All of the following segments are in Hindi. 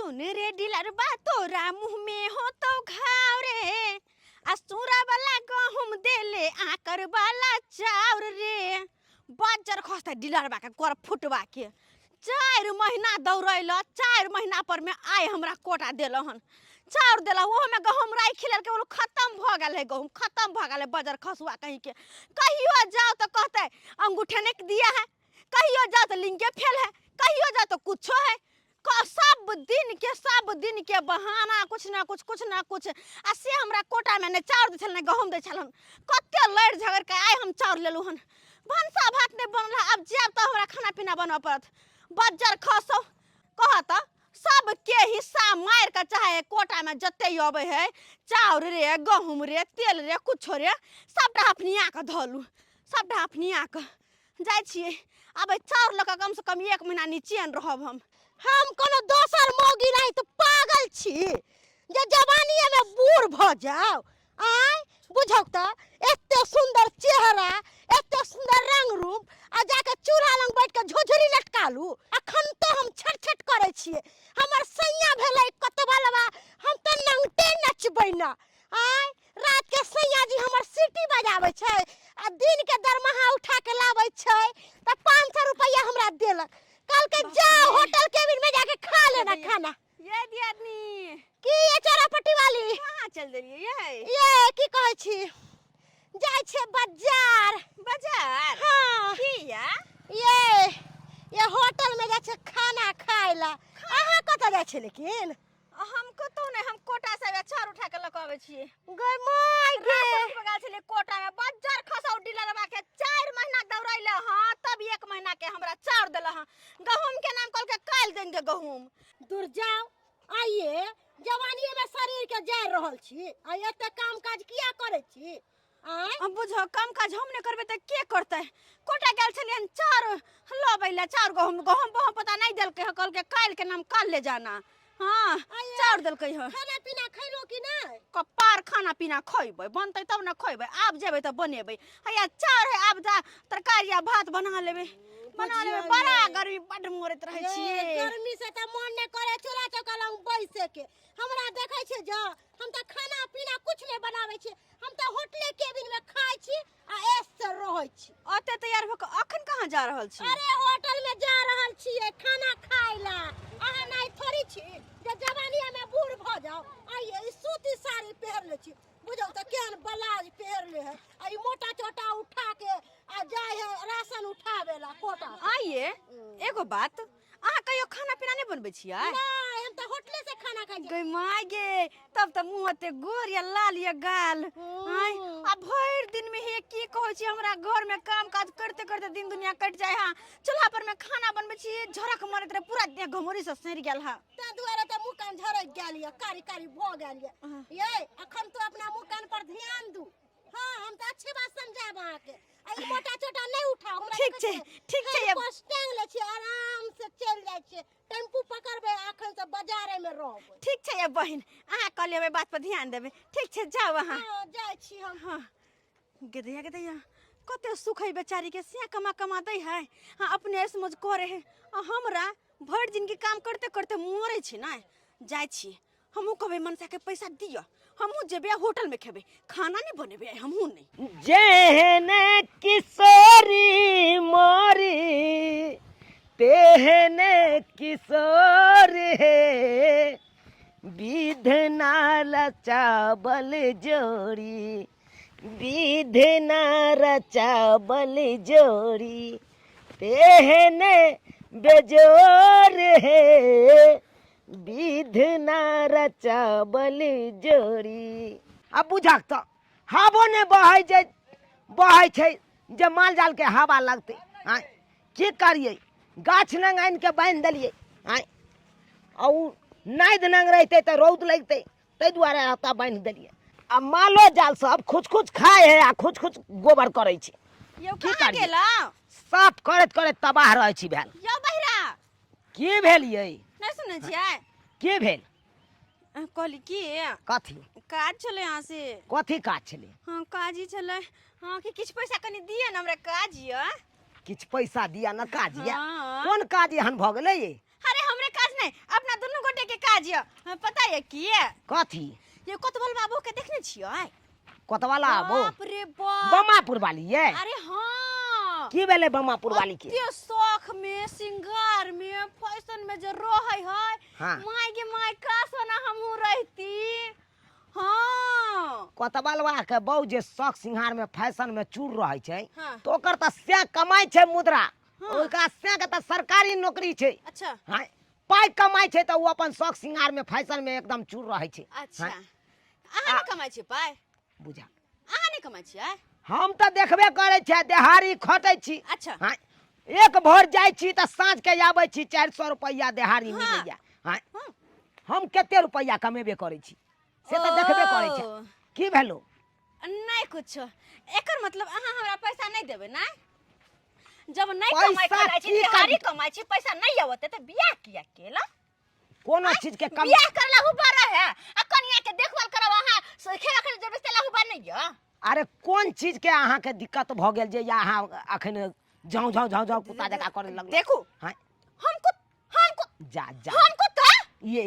सुन रे डिलरबा तोरा मुँह में हो तो घाव रे असुरा वाला गहुम देले आकर वाला चाउर रे बजर खस्ता डिलरबा के कर फुटवा के 4 महीना दौड़ैल 4 महीना पर में आय हमरा कोटा देलहन चाउर देला वो में गहुम राई खिलल के खत्म भ गेल है गहुम खत्म भ गेल है बजर खसुआ कहीं के कहियो जाओ तो कहते अंगूठे ने दिया है कहियो जाओ तो लिंगे फेल है कहियो जाओ तो कुछ है सब दिन के बहाना कुछ ना कुछ आ से हमरा कोटा में ने चाउर दे छल ने गहुम दे छलन कते लड़ झगड़ के आय हम चाउर लेलु हन भनसा भात ने बनला अब जेब तो हमरा खाना पीना बनवा पड़त बजर खसो कहत सब के हिस्सा मार के चाहे कोटा में जते आवे है चाउर रे गहुम रे तेल रे कुछ रे सबटा अपनिया के धलु सबटा अपनिया के जाय छिए अब चाउर लक कम से कम 1 महीना नीचे रहब हम कोनो दोसर मौगी नहीं तो पागल छी जे जवानी में बूढ़ भ जाओ आय बुझौ त एते सुंदर चेहरा एते सुंदर रंग रूप आ जाके चूल्हा लंग बैठ के झोझरी लटकालू अखन तो हम छटछट करे छिए हमर सैया भेलै कतबलवा हम त नंगटे नचबै ना आय रात के सैया जी हमर सीटी बजाबै छै आ दिन के दरमाहा उठा के लाबै छै त 500 रुपया हमरा देलक कल के जाओ होटल केबिन में जाके खा लेना खाना ये दियादनी की ये चरापट्टी वाली कहां चल देलिए ये की कहै छी जाय छे बाजार हां किया ये होटल में जाय छे खाना खाइला अहाँ कत जाय छे लेकिन हम कतो नहीं हम कोटा से अचार उठा के लकावे छिए गय माय गे बगाल छले कोटा में बजर खसौ डिलरबा के 4 महीना दौड़ैले हां तब 1 महीना के हमरा चाउर देला हां गहुम के नाम कल के काल देंगे गहुम दूर जाओ आइए जवानी में शरीर के जा रहल छी आ एते काम काज किया करे छी हम बुझो काम काज हम ने करबे त के करते कोटा गेल छलियन चार लबैला चार गहुम पता नहीं देल के कल के काल के नाम काल ले जाना हां चाउर देल के खाना पीना खैलो कि नहीं कपार खाना पीना खइबै बनतै तब न खइबै आब जेबै त बनेबै हैया चाउर है आब जा तरकारी या भात बना लेबै बड़ा गर्मी बड मोरत रहे छिए गर्मी से त मन ने करे चूल्हा चौका लंग बैसे के हमरा देखै छै ज हम त खाना पीना कुछ नहीं बनाबै छी हम त होटले केबिन में खाइ छी आ ऐस से रहै छी ओते तैयार भ के अखन कहां जा रहल छी अरे होटल में जा रहल छी खाना खाइला अहाँ नहीं थोड़ी छी जे जवानी में बूढ़ भ जाओ आइए ई सूती साड़ी पहन ले छी बुझौ त केन ब्लाउज पहन ले है आ ई मोटा चोटा उठा के आ जाय है राशन उठावेला कोटा आइए एगो बात अहाँ कहियो खाना पीना नहीं बनबै छियै नहीं हम त होटले से खाना खाइ छी गई माय गे तब त मुंह ते गोर या लाल या गाल आय आ भर दिन में हे की कहै छी हमरा घर में काम काज करते करते दिन दुनिया कट जाय हां चूल्हा पर में खाना बनबै छी झरक मारत रे पूरा देह घमोरी से सड़ गेल हा त दुआरे त मुंह कान झरक गेल या कारी कारी भ गेल ये अखन तो अपना मुंह कान पर ध्यान दू हां हम त अच्छी बात समझाब अहाँ के आई मोटा चोटा नहीं उठाओ हमरा ठीक छै ये स्टैंड ले छी आराम से चल जाय छी टेम्पू पकड़बे अखन से बाजारे में रहब ठीक छै ये बहिन अहाँ क लेबै बात पर ध्यान देबै ठीक छै जाओ अहाँ हां जाय छी हम हां गेदैया कते सुखै बेचारी के सिया कमा दै है हां अपने समझ करे है हमरा भर दिन के काम करते करते मरे छी ना जाय छी हमहू कहबे मनसा के पैसा दियो हमहू जेबे होटल में खेबे खाना नहीं बनेबे हमहू नहीं जेहने किशोरी मोरी तेहने किशोर है विधना रचाबल जोड़ी विधना रचाबल जोड़ी तेहने बेजोर है विधना रचाबल जोड़ी अब बुझक त हवो ने बहै छै जे माल जाल के हवा लगते आय की करिए गाछ नंग आन के बांध देलिए आय औ नाद नंग रहते त रौद लगते तै दुआरे आता बांध देलिए अब मालो जाल सब खुच खाए है आ खुच गोबर करे छी यो कहां गेला साफ करत तबाह रहै छी भेल यो बहिरा की भेलिए नहीं सुनै छियै की भेल कहली की कथी काज चले यहाँ से कथी काज चले हाँ काज ही चले हाँ कि किछ पैसा कनी दिए न हमरा काज ये किछ पैसा दिया न काज ये हाँ। कौन काज एहन भ गेलै अरे हमरे काज नहीं अपना दोनों गोटे के काज आज पता है कि कथी ये कोतवाल बाबू के देखने छियै कोतवाला वो बाप रे बाप बमापुर वाली है अरे हाँ की भेले बमापुर वाली के अत्ते शौक में श्रृंगार में फैशन में जो रहै है हाँ। माय गे माय का सोना हमहू रहती हाँ कोतवालवा के बहु जे शौक सिंगार में फैशन में चूर रहे छै हाँ। तो ओकर त से कमाई छै मुद्रा ओकरा से के त सरकारी नौकरी छै अच्छा हां पाई कमाई छै त वो अपन शौक सिंगार में फैशन में एकदम चूर रहे छै अच्छा अहाँ नहीं कमाई छी पाई बुझा अहाँ नहीं कमाई छियै हम त देखबे करे छै देहाड़ी खटै छी अच्छा हां एक भोर जाय छी त साँझ के आबै छी 400 रुपया देहाड़ी हाँ। मिलैया हां हाँ। हम कते रुपया कमेबे करे छी से त देखबे करे छै की भेलो नहीं कुछ एकर मतलब अहाँ हमरा पैसा नहीं देबे ना जब नहीं पैसा कमाई करै छी की दिहाड़ी कमाई छी पैसा नहीं आवते त बियाह किया केला कोनो चीज के कम बियाह करला हुबारा है आ कनिया के देखभाल करब अहाँ खेला खेल जब से लागू बा नहीं है अरे कौन चीज के अहाँ के दिक्कत भ गेल जे या अहाँ अखन जाऊ कुत्ता जका करे लगल देखू हां हमको जा हमको तो ये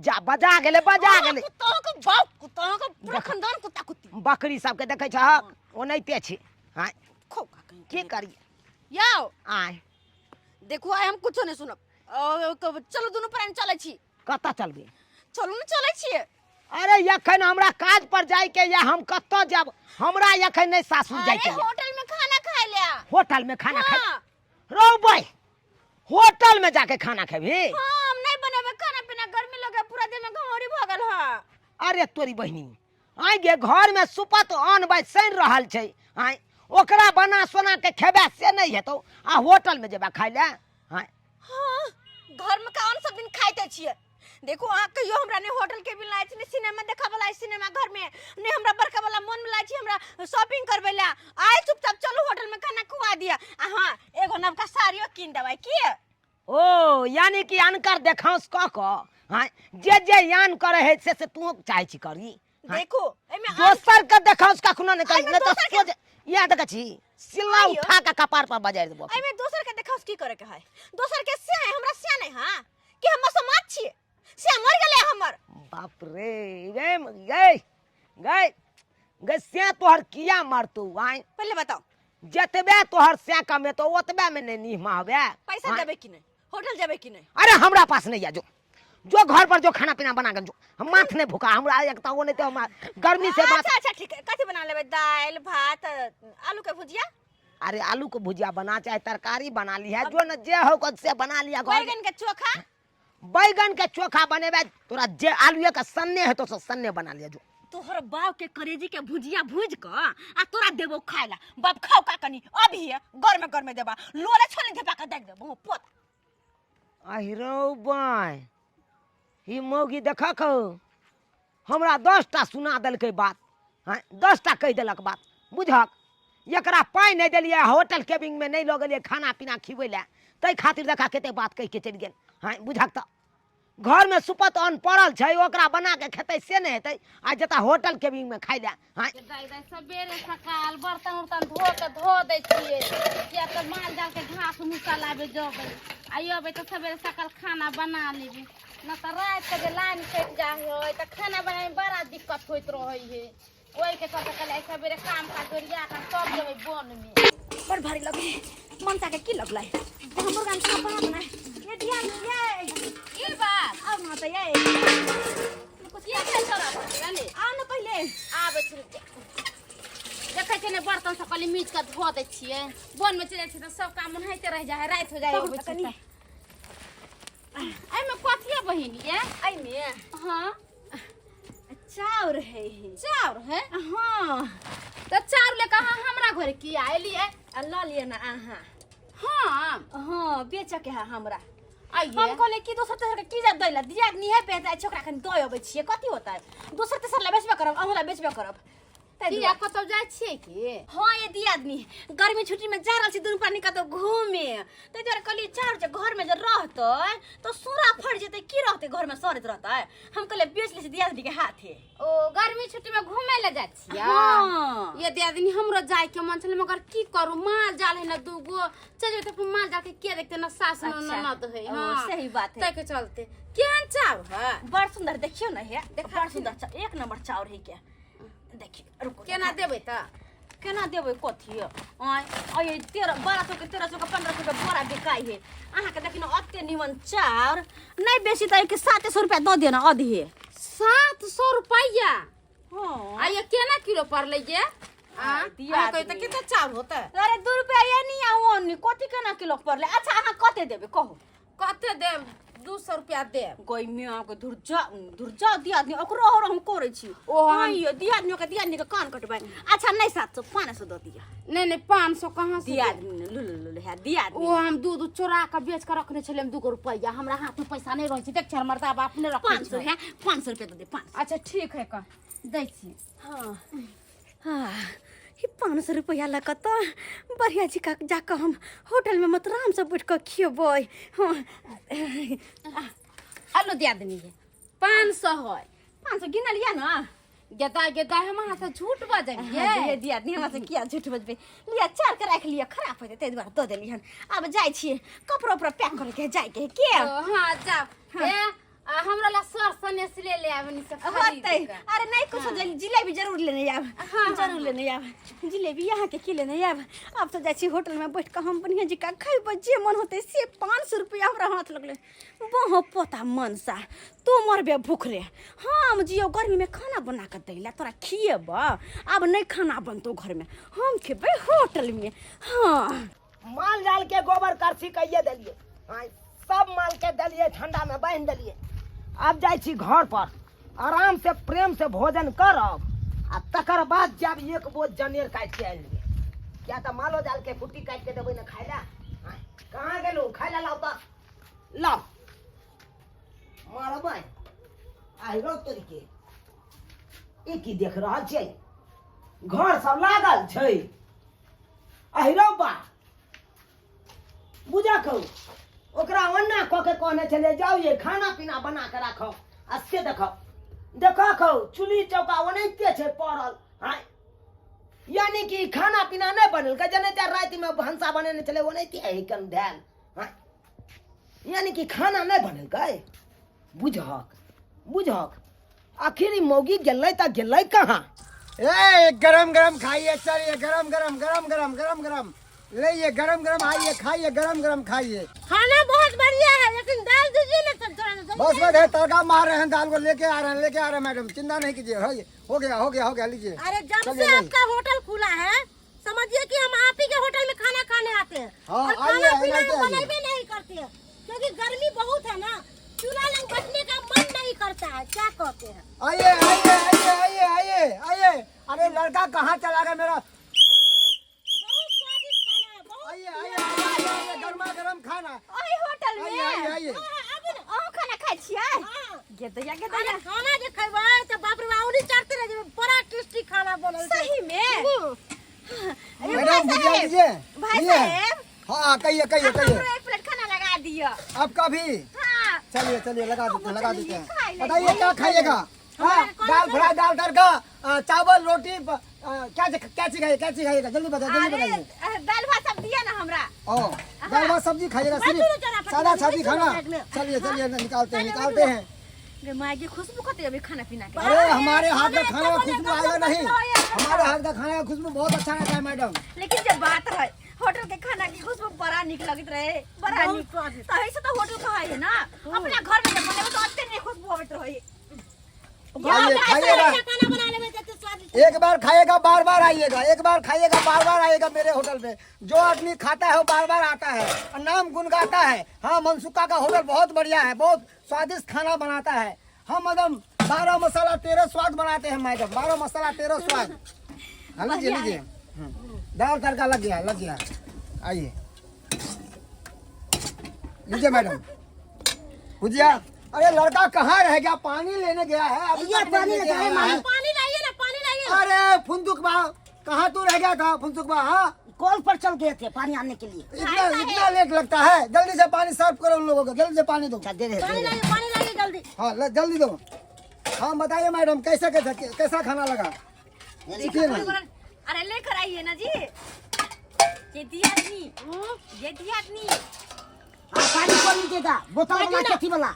जा बजा गेले कुत्ता को बाप कुत्ता को पूरा खानदान कुत्ता कुत्ती बकरी सब के देखे छ ओनैते छी हां खो का कहीं की करिए याओ आय देखो आय हम कुछो नहीं सुनब चलो दोनों प्राणी चलै छी कत्ता चलबे चलू न चलै छी अरे यखन हमरा काज पर जाय के या हम कत्ता जाब हमरा यखन नहीं सासुर जाय के होटल में खाना खाए लिया होटल में खाना खा हाँ। रो भाई होटल में जाके खाना खेबी हाँ हम नहीं बनावे खाना पीना गर्मी लगे पूरा दिन में घमौरी भ गेल है अरे तोरी बहिनी आइ गे घर में सुपत अन्न बाई सैन रहल छै आइ ओकरा बना सोना के खेबे से नहीं हेतौ आ होटल में जेबा खाइ ले आइ हाँ घर में कौन सब दिन खाइते छिए देखो आ कहियो हमरा ने होटल के बिल लाइ छी ने सिनेमा देखा वाला सिनेमा घर में ने हमरा बड़का वाला मन में लाइ छी हमरा शॉपिंग करबे ला आइ चुपचाप चलो होटल में खाना खुआ दिया आ हां एगो नवका साड़ियो किन देबै की ओ यानी कि अनकर देखाउस क क हां जे यान करे है से तू चाहे छी करी देखो एमे दोसर के देखाउस कखनो नहीं करी न त सोच याद देख छी सिल्ला उठा के कपार पर बजाय देबो एमे दोसर के देखाउस की करे के है दोसर के से हमरा से नहीं हां कि हम समाज छी से मर गेले हमर बाप रे गए से तोहर किया मारतू आइ पहले बताओ जतबे तोहर से कमे तो ओतबे में नहीं निहमावे पैसा देबे कि नहीं होटल जाबे कि नहीं अरे हमरा पास नहीं है जो घर पर जो खाना पीना बना के जो हम माथ नहीं भूखा हमरा एक तो वो नहीं तो हम गर्मी से बात अच्छा ठीक है कथि बना लेबे दाल भात आलू के भुजिया अरे आलू को भुजिया बना चाहे तरकारी बना ली है जो न जे हो को से बना लिया बैगन के चोखा बैगन के चोखा बनेबे तोरा जे आलू का सन्ने है तो सन्ने बना लिया जो तोहर बाप के करेजी के भुजिया भूज क आ तोरा देबो खाइला बाप खाओ का कनी अभी है घर में देबा लोरे छोले देबा का देख देबो पोत अहिरो बाय ही मौगी देखा खो हमरा 10टा सुना देलकै बात हां 10टा कह देलक बात बुझक एकरा पाई नहीं देलिए होटल केबिन में नहीं लगलिए खाना पीना खिबै ले तै खातिर देखा केते बात कह के चल गेल हां बुझक त घर में सुपत अन्न पड़ल छै ओकरा बना के खेतै से नहीं हेतै आ जता होटल केबिन में खाइ ले हां दाई सबेरे सकाल बर्तन उर्तन धो दे छिए किया तो माल जाल के घास मूसा लाबे जबे आइबे तो सबेरे सकाल खाना बना लेबे न तो रात के लाइन कट जा है तो खाना बनाए में बड़ा दिक्कत होइत रहै है ओई के कहते कले सबेरे काम का गरिया का सब जबे बन में बड़ भारी लगे मनसा के की लगलै हमर गान का बना ना ये ध्यान ये ई बात अब न त ये कुछ ये खेल छोड़ा जाने आ न पहिले आबे छी देखे छै ने बर्तन सब कली मीच के धो दे छिए बन में चले छै तो सब काम होइते रह जा है रात हो जाए ओबे छै आई में कथिया बहिन ये आई में हां चाउर है चाउर है हां तो चाउर ले कहा हमरा घर की आइली है अल्लाह लिए ना आहा हां हां बेच के है हमरा आइए हम कहले कि दोसर तेसर के की जा दैला दिया नहीं है पे छोकरा खन दय अबै छिए कथि होता है दोसर तेसर ले बेचबे करब अहुला बेचबे करब किया कतौ जाय छियै की? हाँ ये दी आदमी गर्मी छुट्टी में जा रहल छी दुनू पानी कतौ घूमे ते जर कहली चार जे घर में जे रहतै तो सूरा फट जेतै की रहतै घर में सड़त रहतै हम कहले बेच ले छी दी आदमी के हाथे। ओ गर्मी छुट्टी में घूमे ले जाय छियै? हाँ ये दियादनी हमरो जाय के मन छले मगर की करू माल जाल है ना दूगो चल जेते फिर माल जाके के देखते ना सास ननद है। हां सही बात है। तै के चलते केहन चाव है? बड़ सुंदर देखियो ना है बड़ सुंदर एक नंबर चाउर है के देखियो रुको केना देबै त? केना देबै कथी आय 1200 के 1300 के 1500 के बोरा बिकाई है अहाँ के देखिन अत्ते निमन चाउर नहीं बेसी त के 700 रुपया द देना अधी 700 रुपया? हां आ ये केना किलो पड़ले जे? दिया कोई त कितना चाउर होता? अरे 2 रुपया ये नहीं आवनी कथी केना किलो पड़ले। अच्छा अहाँ कते देबे कहू? कते देब? 200 रुपया देब। कोई मियां के धुरजा दिया आदमी ओकरो और हम करे छी ओ हम ये दिया आदमी के कान कटबाई। अच्छा नहीं 700 500 द दिया। नहीं 500 कहां से दिया आदमी ने लुलु है दिया आदमी ओ हम दूध चोरा के बेच के रखने छले 2 रुपया हमरा हाथ में पैसा नहीं रहै छै देख छर मरता बाप ने रख 500 है 500 रुपया दे 500। अच्छा ठीक है का दै छी। हां हां ये 500 रुपया लगा तो बढ़िया जी का जाकर हम होटल में मत आराम से बैठ के खियबै। हां हेलो दिया आदमी 500 है 500 गिना लिया ना गेदा हम हाथ से झूठ बजलिए ये दिया नहीं हमरा से किया झूठ बजबे लिया चार के रख लिया खराब हो जेते दुआरे दे देली हन अब जाय छी कपड़ा ऊपर पैक करके जाय के हां जाओ ए हमरा ला सर सने से ले आबनी से खरीद होतै। अरे नहीं कुछ जिलेबी जरूर लेने आब जरूर लेने आब जिलेबी यहाँ के लेने आब। अब तो जाय छी होटल में बैठ के हम बढ़िया जी का खइबै जे मन होते से 500 रुपया हमरा हाथ लगले बहु पोता मन सा तू मरबे भूखले हम जियो गर्मी में खाना बना के दैला तोरा खिएब अब नहीं खाना बनतो घर में हम खेबै होटल में। हां माल जाल के गोबर करसी कहिए देलिए सब माल के दलिए ठंडा में बांध देलिए। अब जाय छी घर पर आराम से प्रेम से भोजन करब आ तकर बाद जब एक बोझ जनेर काट के आनिए क्या तो मालो जाल के कुट्टी काट के देबै ना खाय ला। कहाँ गेलू खाय ला लाओ त लाओ मारबै आइ रो तोरी के ई की देख रहल छै घर सब लागल छै आइ रो बा बुझा कहू ओकरा ओन्ना क के कहने चले जाओ ये खाना पीना बना के राखो आ से देखो खो चूल्ही चौका ओनैते छै पड़ल। हां यानी कि खाना पीना नहीं बनल के जने चार रात में भंसा बनेने चले ओनैते है कन ध्यान। हां यानी कि खाना नहीं बनल के बुझक आखिर मौगी गेलै त गेलै कहां? ए गरम गरम खाइए चलिए गरम गरम गरम गरम गरम गरम ले ये गरम गरम आइए खाइए गरम गरम खाइए। खाना बहुत बढ़िया है लेकिन दाल दीजिए ना तो बस है तड़का मार रहे हैं दाल को लेके आ रहे हैं मैडम चिंता नहीं कीजिए हो गया लीजिए। अरे जब से आपका होटल खुला है समझिए कि हम आप ही के होटल में खाना खाने आते हैं। हाँ, और आइए, खाना पीना आइए, बनाई आइए। भी नहीं करते हैं क्योंकि गर्मी बहुत है ना चूल्हा लग बैठने का मन नहीं करता है क्या कहते हैं। आइए आइए आइए आइए आइए आइए अरे लड़का कहाँ चला गया मेरा? बहुत स्वादिष्ट खाना है बहुत आइए आइए आइए गर्मा गर्म खाना ओही होटल में आइए आइए ओ खाना खाइ छियै गेदैया अरे खाना जे खेबै तो बाप रे बाप उन्हीं चढ़ते रह जेबै बड़ा टेस्टी खाना बनल छै। सही में मैडम बुझिया लीजिए भाई साहब हाँ कहिए एक प्लेट खाना लगा दियो। आपका भी हाँ चलिए लगा देते हैं खाई ले। बताइए क्या खाइएगा? हाँ दाल फ्राई दाल तड़का चावल रोटी क्या खाइएगा जल्दी बताइए। दाल भात सब दिया ना हमरा। ओ दाल भात सब्जी खाइएगा सिर्फ सादा सादी खाना? चलिए निकालते हैं। मायगी खुशबू कते अभी खाना पीना के अरे हमारे हाथ का खाने का खुशबू आएगा नहीं हमारे हाथ का खाने का खुशबू बहुत अच्छा रहता है मैडम। लेकिन जब बात रहे होटल के खाना की खुशबू बड़ा निक लगत रहे बड़ा निक सही से तो होटल खाए है ना अपना घर में जब बने तो अत्ते नहीं खुशबू आवत रहे। खाइएगा खाना बनाने में कितने स्वादिष्ट एक बार खाइएगा बार बार आइएगा एक बार खाइएगा बार बार आइएगा मेरे होटल में। जो आदमी खाता है वो बार बार आता है और नाम गुण गाता है। हाँ मनसुखा का होटल बहुत बढ़िया है बहुत स्वादिष्ट खाना बनाता है। हम मैडम 12 मसाला 13 स्वाद बनाते हैं मैडम 12 मसाला 13 स्वाद। हाँ लीजिए दाल तड़का लग गया आइए लीजिए मैडम भुजिया। अरे लड़का कहाँ रह गया पानी लेने गया है अभी तक पानी नहीं लेके आया है। पानी लाइए ना पानी लाइए अरे फुंदुक बा, कहाँ तू रह गया था फुंदुक बा? हाँ, कॉल पर चल गए थे पानी आने के लिए। इतना लेट लगता है? जल्दी से पानी सर्व करो उन लोगों को, जल्दी से पानी दो। अच्छा दे दे पानी लाइए जल्दी। हाँ जल्दी दो। हाँ बताइए मैडम, कैसा खाना लगा? देखिए ना। अरे लेकर आइए ना जी, ये दिया आदमी। पानी कौन लीजिएगा? बोतल वाला चट्टी वाला?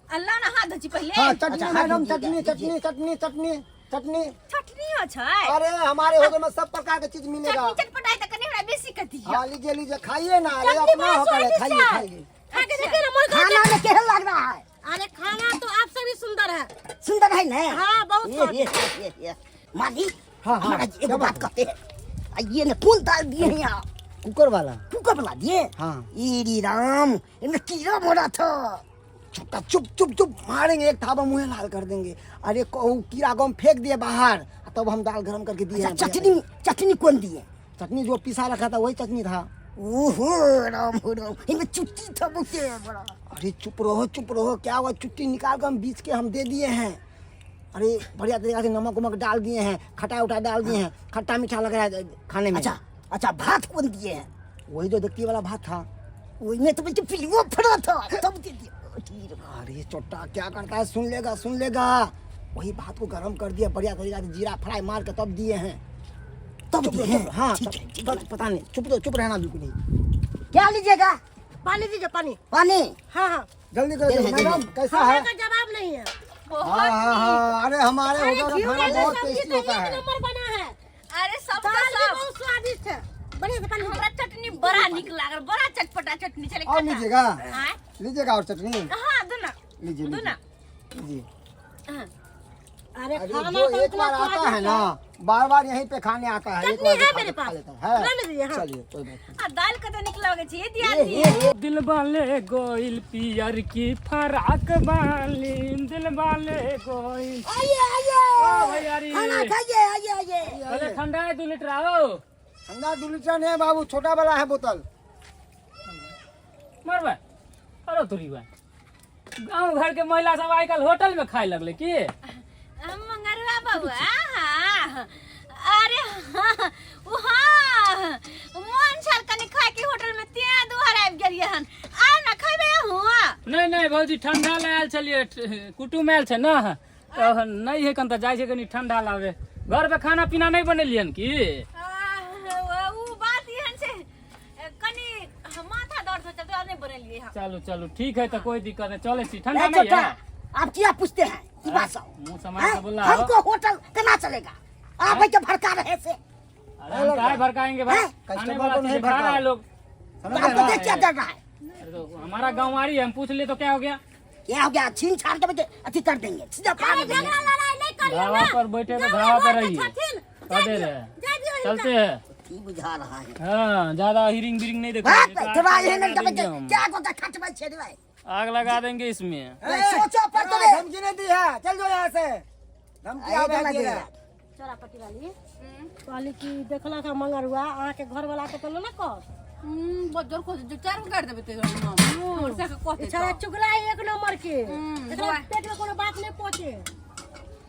अल्लाह ना हाथ धोची पहले। हाँ चटनी अच्छा, मैडम, हाँ, चटनी चटनी चटनी चटनी चटनी। चटनी अच्छा। अरे हमारे होटल में सब प्रकार की चीज मिलेगा। चटनी चटपटाई तक नहीं, बड़ा बेसी कथी है। हाँ लीजिए लीजिए, खाइए ना, अरे अपना होटल है, खाइए खाइए। खा के देखिए ना, मोर खाना में केहन लग रहा है? अरे खाना तो आपसे भी सुंदर है। सुंदर है ना? हाँ, बहुत ये मालिक, हाँ, हमारा क्या एक बात बात कहते हैं, ये ने कौन दाल दिए हैं आप? कुकर वाला। कुकर बना दिए? हाँ। इरी राम, इनमें कीड़ा मोड़ा था। चुप चुप चुप चुप, मारेंगे एक थाबा मुँह लाल कर देंगे। अरे कीड़ा को हम फेंक दिए बाहर, तब हम दाल गरम करके दिए। अच्छा चटनी कौन दिए? चटनी जो पिसा रखा था वही चटनी था। ओहो राम हो राम, इनमें चुट्टी था मुझे बड़ा। अरे चुप रहो, क्या हुआ? चुट्टी निकाल कर हम बीच के हम दे दिए हैं। अरे बढ़िया तरीका से नमक उमक डाल दिए हैं, खटाई उठाई डाल दिए हैं, खट्टा मीठा लग रहा है खाने में। अच्छा भात कौन दिए हैं? वही जो देखती वाला भात था। वही में तो मुझे फिल्मों फटा था, तब दे दिया। अरे चोट्टा क्या करता है, सुन लेगा। वही भात को गरम कर दिया बढ़िया तरीका से, जीरा फ्राई मार के तब दिए हैं। तब दिए हैं? हाँ ठीक है। बस पता नहीं, चुप रहना बिल्कुल नहीं। क्या लीजिएगा? पानी दीजिए, पानी। पानी? हाँ, जल्दी दे करो दे, मैडम, दे। कैसा है? का जवाब नहीं है। हाँ, अरे हमारे होटल का खाना बहुत टेस्टी होता है। नंबर बना है। अरे सब दाल भी सब बहुत स्वादिष्ट है। बढ़िया से पानी हमरा चटनी बड़ा निक लागल, बड़ा चटपटा चटनी चले। और लीजिएगा हाँ लीजिएगा और चटनी दूना लीजिए दूना। लीजिए। अरे अरे खाना जो तो एक इतना बार आता है स्वादिष्ट ना, बार बार यहीं पे खाने आता है। एक चटनी बार है खा मेरे के खा पास। लेता है। ले लीजिए, हाँ। चलिए कोई बात नहीं। दाल कते निक लागे छे दिया आदमी। दिल वाले गोइल पियर की फराक वाली, दिल वाले गोइल। ओ भाई यारी, खाना खाइए, आइए। अरे ठंडा है 2 लीटर आओ। ठंडा 2 लीटर नहीं बाबू, छोटा वाला है बोतल। मरबा अरे तोरी बा, गाँव घर के महिला सब आजकल होटल में खाए लगले की। मंगरवा बउआ। हाँ अरे हाँ वहाँ मन छल कनी खाए के होटल में त्या दुआर आबि गेलिए हन। आ ना खइबे हुआ। नहीं भौजी, ठंडा लायल छलिए, कुटुम आयल छै ना, तो नहीं है कन त जाय छै कनी ठंडा लावे। घर पे खाना पीना नहीं बनेलियन की? वो बात यहन से कनी माथा दर्द होता तो नहीं बनेलिए हम। चलो ठीक है, तो कोई दिक्कत नहीं, चले छी। ठंडा ए, नहीं छोटा, है? आप क्या पूछते हैं? ये बात सब मुंह समाज से बोला हो। हमको होटल करना चलेगा? आप भाई भड़का रहे थे। अरे हम काहे भड़काएंगे भाई, खाने कस्टमर वाला को चीज़ नहीं खा रहा है लोग। समझ आपको गए देख ना? क्या डर रहा है? अरे तो हमारा गाँव आ रही है, हम पूछ ले तो क्या हो गया? क्या हो गया? छीन छान के बच्चे अति कर देंगे, सीधा पानी देंगे। झगड़ा लड़ाई नहीं करिए धावा ना। पर बैठे तो गाँव धावा में पर घर रहिए। के छथिन। कह दे जाइए, रहे जाइए चलते हैं। की बुझा रहा है? हाँ, ज्यादा हिरिंग बिरिंग नहीं देखो, थोड़ा ये नहीं डबे क्या को खट में छेड़ रहा है? आग लगा देंगे इसमें। ए, सोचो पर तो हाँ, धमकी नहीं दी है, चल जाओ यहाँ से। धमकी आएगा आगे ना दी दे है। यार। चोरा पट्टी वाली कहली कि देखला का मंगर हुआ अहाँ के घर वाला के तो ना कह। बजर को जो चार कर देबे ते हमर से कहते छड़ा चुगला है एक नंबर के। एकरा पेट में कोनो बात नहीं पहुंचे।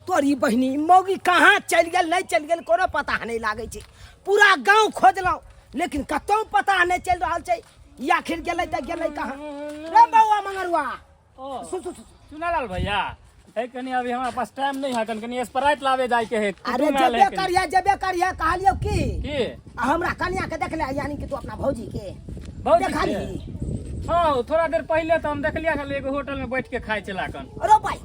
तोरी बहनी मौगी कहाँ चल गेल नहीं चल गेल कोनो पता नहीं लागे छै। पूरा गांव खोजलौ लेकिन कतौ पता नहीं चल रहा छै। ई आखिर गेलै त गेलै कहाँ? रे बउआ मंगरुआ, ओ सुन चुनालाल भैया, है कनी अभी हमारे पास टाइम नहीं है, कनी स्प्राइट लावे जाए के है। अरे कुटुम आयल है कनी। जबे करिया कहलियो की की हमरा कन्या के देख ले, यानी कि तू अपना भौजी के भौजी देखा के? ली। हाँ, थोड़ा देर पहले तो हम देखलिया हल एगो होटल में बैठ के खाए चला कन। अरे भाई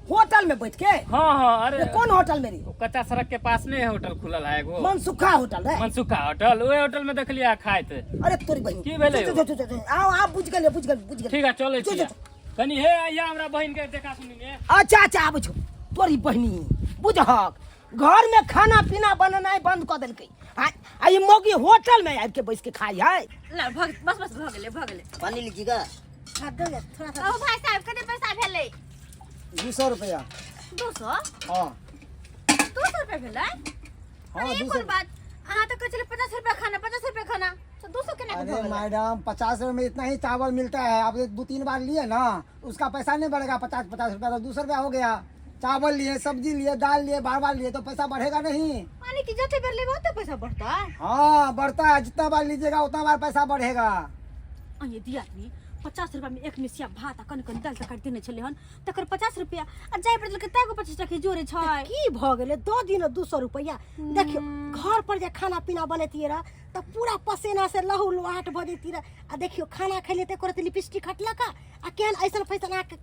होटल में बैठ के? हाँ अरे ये कौन होटल मेरी? कच्चा सड़क के पास नहीं है होटल खुलल है एगो, मनसुखा होटल है। मनसुखा होटल। ओए होटल में देखलिया खाए थे। अरे तोरी बहनी की भेलै जो, जो, जो, जो, जो, आओ आप बुझ गेल। ठीक है चले जो, छिया। जो। कनी हे आइया हमरा बहन के देखा सुनी ले। अच्छा आब छो तोरी बहनी बुझहक घर में खाना पीना बननाइ बंद कर देलकै। आ ई मौगी होटल में आबि के बैस के खाई है। ला बस भ गेले। पानी लीजिएगा। थोड़ा सा ओ भाई साहब कते पैसा भेलै? 200 रुपया। 200 हाँ 200 रुपया भेलै? हाँ अरे 200। कोन बात, अहाँ तो कहले 50 रुपया खाना, 50 रुपया खाना, तो 200 केना के अरे भेलै? मैडम 50 रुपए में इतना ही चावल मिलता है। आप 2-3 बार लिए ना, उसका पैसा नहीं बढ़ेगा। 50 रुपया तो 200 रुपया हो गया। चावल लिए, सब्जी लिए, दाल लिए, बार बार लिए तो पैसा बढ़ेगा नहीं। मालिक की जते बेर लेबो तो पैसा बढ़ता है। हाँ बढ़ता है, जितना बार लीजिएगा उतना बार पैसा बढ़ेगा। ये दिया आदमी 50 रुपया में एक मिसिया भात आ कन दाल तरकारी देने छले हन तकर 50 रुपया आ जाय पड़ल के तागो 25 टका जोरे छै। की भ गेले 2 दिन 200 रुपया। देखियो घर पर जे खाना पीना बनैतिए रह त पूरा पसीना से लहू लुहाट भ जैती रह। आ देखियो खाना खैले ते करत लिपस्टिक हटला का आ केन ऐसन पैसा के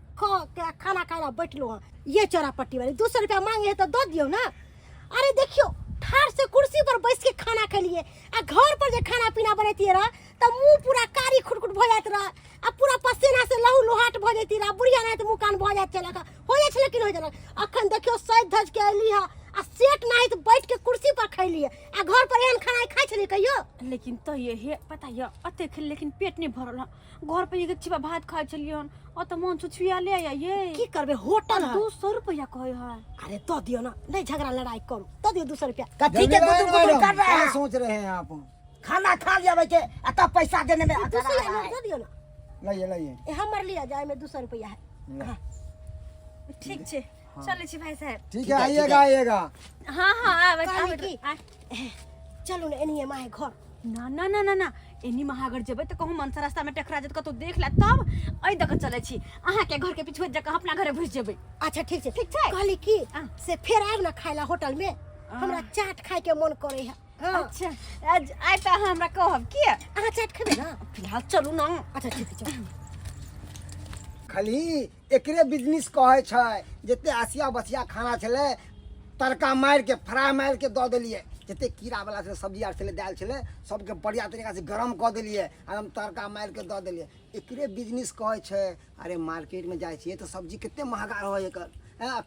खाना खाना बैठलो हन। ये चौरापट्टी वाली 200 रुपया मांगे है तो दो दियो ना। अरे देखियो ठाड़ से कुर्सी पर बैठ के खाना खैलिए आ घर पर जे खाना पीना बनैतिए रह त मुंह पूरा कारी खुटखुट भ जात रह आ पूरा पसीना से लहू लुहाट भ जैती रह। बुढ़िया नहीं तो मुंह कान भ जात चला का हो जाय छले कि न हो जाय। अखन देखियो सज धज के एली हा आ सेट नहीं तो बैठ के कुर्सी पर खैलिए आ घर पर एहन खाना खाइ छले कहियो। लेकिन तो ये हे पता ये अते खेल लेकिन पेट नहीं भरल हन। घर पे एक चिबा भात खाइ छलिए हन ओ त मन छुछुया ले या ये की करबे होटल है। 200 रुपया कहे है। अरे तो दियो ना, नहीं झगड़ा लड़ाई करो तो दियो 200 रुपया। कथी के गुदुर कर रहा क्या है? सोच रहे हैं आप? खाना खा लिया के तब पैसा देने में 200 दे दियो ना। लाइए लाइए। ए हमर लिया जाए में 200 रुपया है। ठीक छे चले छी भाई साहब। ठीक है आइएगा आइएगा। हां हां आवे कहली आवे की चलू ना एनिए माय घर। ना ना ना ना ना एनी महागर जेबे त कहूं मनसा रास्ता में टकरा जत कतो देख ला तब ऐ दक चले छी। अहाँ के घर के पीछे जक अपना घरे घुस जेबे। अच्छा ठीक छै कहली की से फिर आब ना खाइला होटल में हमरा चाट खाए के मन करे है। अच्छा आज आइ त हमरा कहब की अहाँ चाट खेबे ना? फिलहाल चलू ना। अच्छा ठीक छै। खाली एकरे बिजनेस कहे छै। जते आसिया बसिया खाना छले तड़का मार के फ्राई मार के दऽ देलिए। जते कीड़ा वाला छले सब्जी आर छले दाल छले सबके बढ़िया तरीका से गरम कऽ देलिए आ हम तड़का मार के दऽ देलिए। एकरे बिजनेस कहे छै। अरे मार्केट में जाय छिए तो सब्जी कितने महंगा रहे एकर।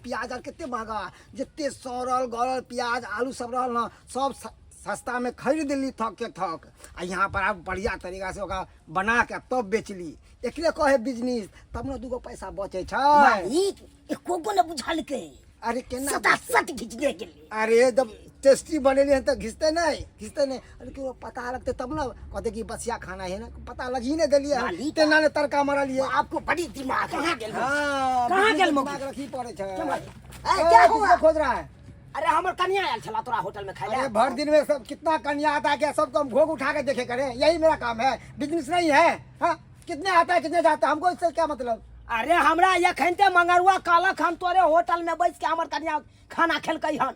प्याज आर कितने महंगा जते सड़ल गलल प्याज आलू सब रहल ना सब सस्ता में खरीद ली थक के थक आ यहाँ पर आप बढ़िया तरीका से ओकरा बना के तब बेचली। एकरे कहे बिजनेस तब न दूगो पैसा बचे छै। मालिक एको गो न बुझल के। अरे केना सदा सट घिच दे के लिए। अरे जब टेस्टी बनेली हैं तो घिसते नहीं अरे क्यों पता लगते तब ना कहते कि बसिया खाना है ना पता लग ही नहीं दिलिए। मालिक तेना ने तड़का मारा लिए। आपको बड़ी दिमाग कहाँ गेल? हाँ कहाँ गेल दिमाग मौगी? रखी पड़े छै। क्या हुआ? किसको खोज रहा है? अरे हमर कन्या आयल छला तोरा होटल में खाए। अरे भर दिन में सब कितना कन्या आता है क्या सबको हम घोग उठा के देखे करें? यही मेरा काम है, बिजनेस नहीं है। हाँ कितने आता है कितने जाता है हमको इससे क्या मतलब? अरे हमरा यखनते मंगरुआ कालक हम तोरे होटल में बैठ के हमर कन्या खाना खेलकै हन।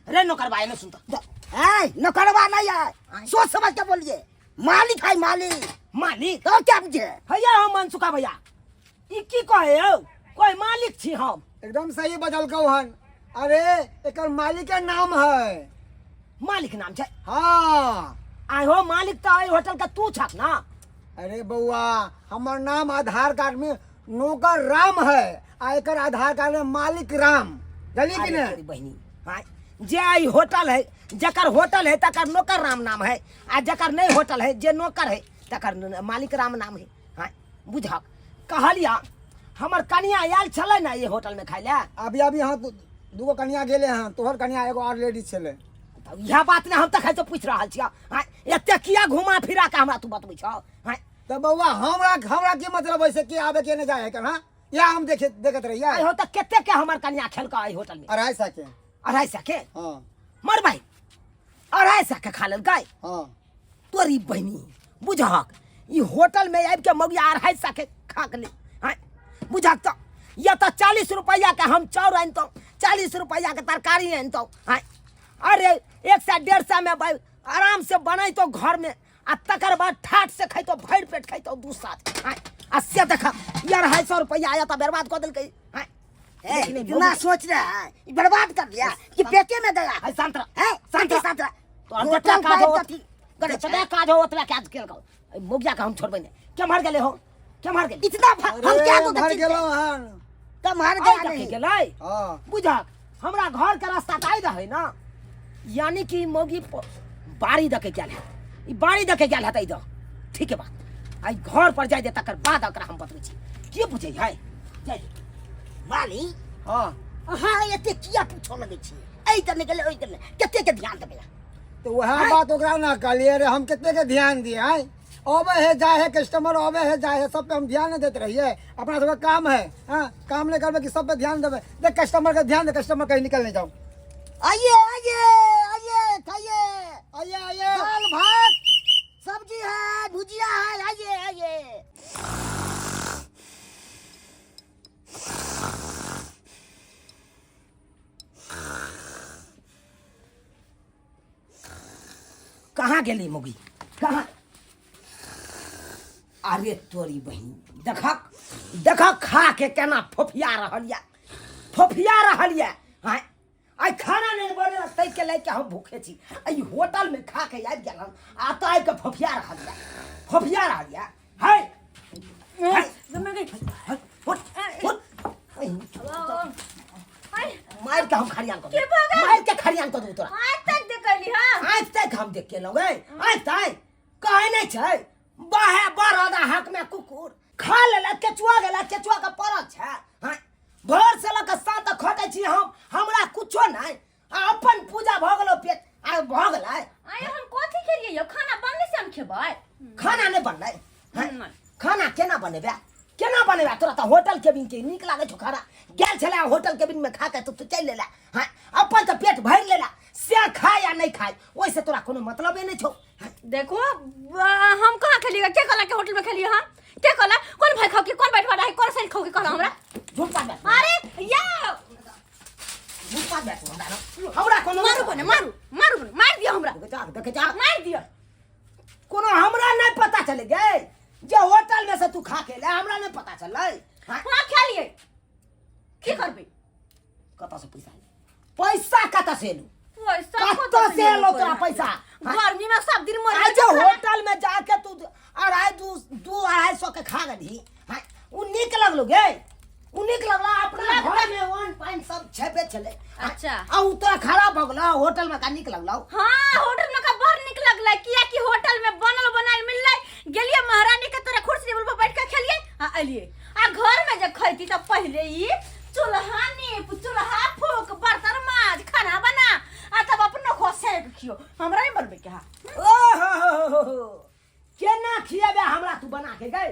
रे नौकरबा ने सुन तो ए नौकरबा नहीं है सोच समझ के बोलिए। मालिक है मालिक तो क्या बुझे भैया हम मनसुखा भैया ई की कहे हो कोई मालिक छी हम। एकदम सही बदल कौ हन। अरे एक मालिक का नाम है। मालिक नाम छै? हाँ आइ हो मालिक तो आई होटल का तू छक ना। अरे बउआ हमार नाम आधार कार्ड में नौकर राम है आ एकर आधार कार्ड में मालिक राम जली कि अरे नहीं? तेरी बहनी हाँ जे आई होटल है जकर होटल है तकर नौकर राम नाम है आ जकर नहीं होटल है जे नौकर है तकर मालिक राम नाम है। हाँ बुझक कहलिया हमर कन्या आयल छले ना ये होटल में खाए ले। अभी अभी हाँ दूगो कन्या गेले हैं तोहर कन्या एगो और लेडीज छले। यह बात ने हम तक है तो पूछ रहा छिया। हाँ एते किया घुमा फिरा के हमरा तू बतबै छ। हाँ तो बउआ हमरा की मतलब ऐसे कि आवे के न जाए कर? हाँ या हम देखत रहिए। आई हो त केते के हमर कन्या खेल का आई होटल में 250 के। 250 के? हाँ मर भाई 250 के खा लेल गाय हाँ तोरी बहनी बुझक ई होटल में आबि के मौगिया 250 के खा के ले। हाँ बुझक तो या तो 40 रुपया के हम चाउर आनतो 40 रुपया के तरकारी आनतो। हाँ अरे 100-150 में भाई आराम से बनाई तो घर में आ तकर बाद ठाट से खाई तो भर पेट खाई तो दू साथ। हाँ आ से देखा यार 250 रुपया आया तो बर्बाद कर दिल कई। हाँ इतना सोच रहा है बर्बाद कर दिया कि पेटे में गया है। संतरा है संतरा तो हम जतरा काज हो गरे सदा काज हो ओतरा काज केल को मुगिया का हम छोड़बे ने के मार गेले हो के मार गेले इतना हम क्या तो भर गेलो हन के मार गया नहीं गेले। हाँ बुझक हमरा घर के रास्ता ताई रहे ना यानी कि मोगी बाड़ी दके गेल है ई बाड़ी दके गेल है तई ठीक है बात आई घर पर जाय दे तकर बाद ओकरा हम बतबै छी के बुझै है जाय माली। हाँ हाँ एते किया पूछो लगे छी एई त निकले ओई त केते के ध्यान देबे तो वह बात ओकरा ना कहलिए रे हम कितने के ध्यान दिए हैं ओवे है जाए है कस्टमर ओवे है जाए है सब पे हम ध्यान नहीं देते रहिए। अपना सबका काम है, हाँ काम नहीं करवे कि सब पे ध्यान देवे। देख कस्टमर का ध्यान दे, कस्टमर कहीं निकल नहीं जाओ। आइए आइए आइए खाइए, आइए आइए दाल भात सब्जी है भुजिया है, आइए आइए। कहाँ गेली मुगी, कहाँ? अरे तोरी बहन देखक देखक खा के केना फोफिया रहल या, फोफिया रहल या। हाँ आई खाना नहीं बने तै के लेके हम भूखे छी। आई होटल में खा के आबि गेल आ तो आई के फोफिया रहल या, फोफिया रहल या। हाय मार के हम खरियान कर, मार के खरियान कर दू तोरा। आज तक देखली हां, आज तक हम देख के लगे, आज तक कहे नहीं छै बाहे बरदा हक में कुकुर खा लेला, केचुआ गेला, केचुआ का परत छै। हां भोर से लक सात तक खटे छी हम, हमरा कुछो नहीं। अपन पूजा भ गेलो, पेट आ भ गेलै। आय हम कथि खेलिए यो? खाना बनले से हम खेबै? खाना नहीं बनलै। खाना केना बनेबे, केना बनेबे? तोरा त होटल केबिन के नीक लागे छौ खाना। गेल छले होटल केबिन में खा के तू चल लेला। हां अपन त पेट भर लेला, से खाए या नहीं खाए ओइसे तोरा कोनो मतलब नहीं छौ। देखो हम कहाँ खेलिएगा? क्या कहला के होटल में खेलिए हम? क्या कहला? कौन भाई खाओ के, कौन बैठवा रहा है, कौन साइड खाओ के कहला हमरा? झूठ बात। अरे या झूठ बात हमरा कोनो मारू बने, मारू मारू बने, मार दिया हमरा, देखे जा मार दिया। कोनो हमरा नहीं पता चले गए जे होटल में से तू खा के ले, हमरा नहीं पता चलै। हां खेलिए की करबे? कत से पैसा पैसा कत से लू, पैसा कत से लो तोरा पैसा? गर्मी में सब दिन मर आज होटल में जाके तू दू अढ़ाई सौ के खा गई। हां उ निक लगलो गे, उ निक लगला। अपना घर में वन पाइन सब छेपे चले। अच्छा आ उ तो खराब हो गेलो, होटल में का निक लगलो। हां होटल में का बड़ निक लगलै, किया कि होटल में बनल बनाल मिललै। गेलिए महारानी के तरह कुर्सी टेबल पर बैठ के खेलिए आ एलिए। आ घर में जे खैती त पहले ई चूल्हा नीप, चूल्हा फूक, बर्तन माज, खाना बना आ तब अपनो खोसे खियो। हमरा नहीं बनबे के। हां ओहो केना खियाबे हमरा तू बना के गए?